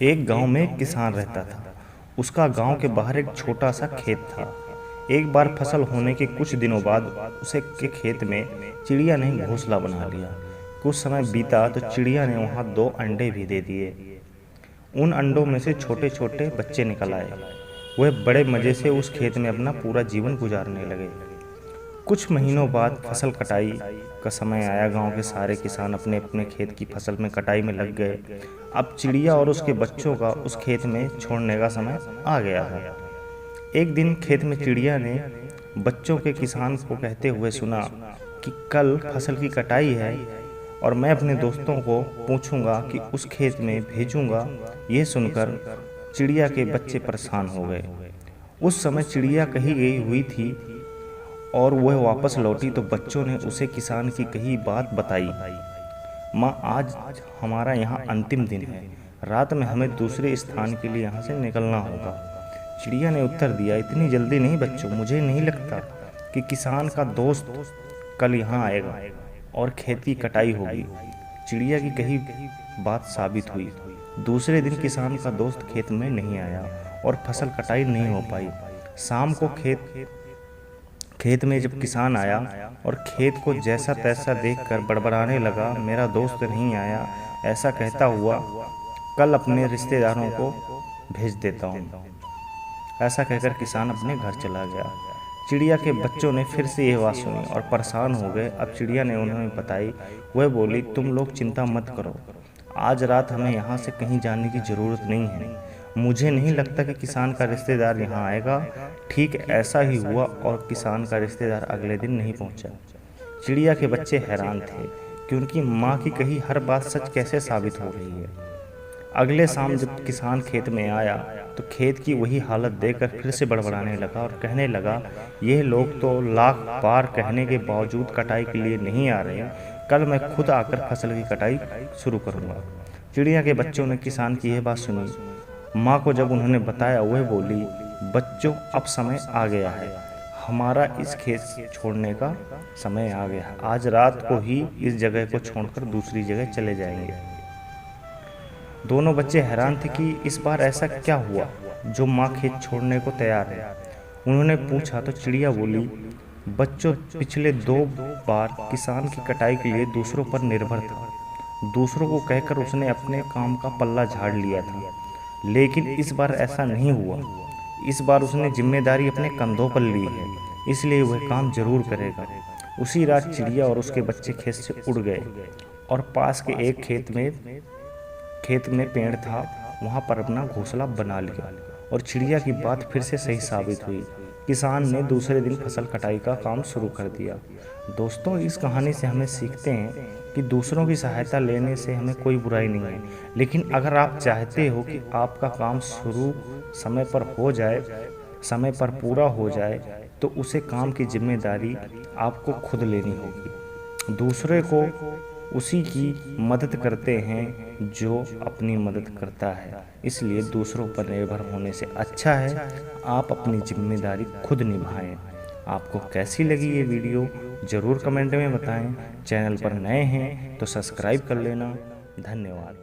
एक गांव में एक किसान रहता था। उसका गांव के बाहर एक छोटा सा खेत था। एक बार फसल होने के कुछ दिनों बाद उसे के खेत में चिड़िया ने घोंसला बना लिया। कुछ समय बीता तो चिड़िया ने वहां 2 अंडे भी दे दिए। उन अंडों में से छोटे छोटे बच्चे निकल आए। वह बड़े मज़े से उस खेत में अपना पूरा जीवन गुजारने लगे। कुछ महीनों बाद फसल कटाई का समय आया। गांव के सारे किसान अपने अपने खेत की फसल में कटाई में लग गए। अब चिड़िया और उसके बच्चों का उस खेत में छोड़ने का समय आ गया था। एक दिन खेत में चिड़िया ने बच्चों के किसान को कहते हुए सुना कि कल फसल की कटाई है और मैं अपने दोस्तों को पूछूंगा कि उस खेत में भेजूंगा। यह सुनकर चिड़िया के बच्चे परेशान हो गए। उस समय चिड़िया कहीं गई हुई थी और वह वापस लौटी तो बच्चों ने उसे किसान की कही बात बताई। माँ, आज हमारा यहाँ अंतिम दिन है। रात में हमें दूसरे स्थान के लिए यहाँ से निकलना होगा। चिड़िया ने उत्तर दिया, इतनी जल्दी नहीं बच्चों, मुझे नहीं लगता कि किसान का दोस्त कल यहाँ आएगा और खेत की कटाई होगी। चिड़िया की कही बात साबित हुई। दूसरे दिन किसान का दोस्त खेत में नहीं आया और फसल कटाई नहीं हो पाई। शाम को खेत में जब किसान आया और खेत को जैसा तैसा देखकर बड़बड़ाने लगा, मेरा दोस्त नहीं आया, ऐसा कहता हुआ कल अपने रिश्तेदारों को भेज देता हूँ। ऐसा कहकर किसान अपने घर चला गया। चिड़िया के बच्चों ने फिर से यह बात सुनी और परेशान हो गए। अब चिड़िया ने उन्हें बताई। वह बोली, तुम लोग चिंता मत करो, आज रात हमें यहाँ से कहीं जाने की ज़रूरत नहीं है। मुझे नहीं लगता कि किसान का रिश्तेदार यहाँ आएगा। ठीक ऐसा ही हुआ और किसान का रिश्तेदार अगले दिन नहीं पहुँचा। चिड़िया के बच्चे हैरान थे कि उनकी माँ की कही हर बात सच कैसे साबित हो रही है। अगले शाम जब किसान खेत में आया तो खेत की वही हालत देखकर फिर से बड़बड़ाने लगा और कहने लगा, यह लोग तो लाख बार कहने के बावजूद कटाई के लिए नहीं आ रहे। कल मैं खुद आकर फसल की कटाई शुरू करूँगा। चिड़िया के बच्चों ने किसान की यह बात सुनी। माँ को जब उन्होंने बताया, वह बोली, बच्चों, अब समय आ गया है, हमारा इस खेत छोड़ने का समय आ गया है। आज रात को ही इस जगह को छोड़कर दूसरी जगह चले जाएंगे। दोनों बच्चे हैरान थे कि इस बार ऐसा क्या हुआ जो माँ खेत छोड़ने को तैयार है। उन्होंने पूछा तो चिड़िया बोली, बच्चों, पिछले 2 बार किसान की कटाई के लिए दूसरों पर निर्भर था। दूसरों को कहकर उसने अपने काम का पल्ला झाड़ लिया था, लेकिन इस बार ऐसा नहीं हुआ। इस बार उसने जिम्मेदारी अपने कंधों पर ली है, इसलिए वह काम जरूर करेगा। उसी रात चिड़िया और उसके बच्चे खेत से उड़ गए और पास के एक खेत में पेड़ था, वहां पर अपना घोंसला बना लिया और चिड़िया की बात फिर से सही साबित हुई। किसान ने दूसरे दिन फसल कटाई का काम शुरू कर दिया। दोस्तों, इस कहानी से हमें सीखते हैं कि दूसरों की सहायता लेने से हमें कोई बुराई नहीं है, लेकिन अगर आप चाहते हो कि आपका काम शुरू समय पर हो जाए, समय पर पूरा हो जाए, तो उसे काम की जिम्मेदारी आपको खुद लेनी होगी। दूसरे को उसी की मदद करते हैं जो अपनी मदद करता है। इसलिए दूसरों पर निर्भर होने से अच्छा है आप अपनी जिम्मेदारी खुद निभाएं। आपको कैसी लगी ये वीडियो ज़रूर कमेंट में बताएं। चैनल पर नए हैं तो सब्सक्राइब कर लेना। धन्यवाद।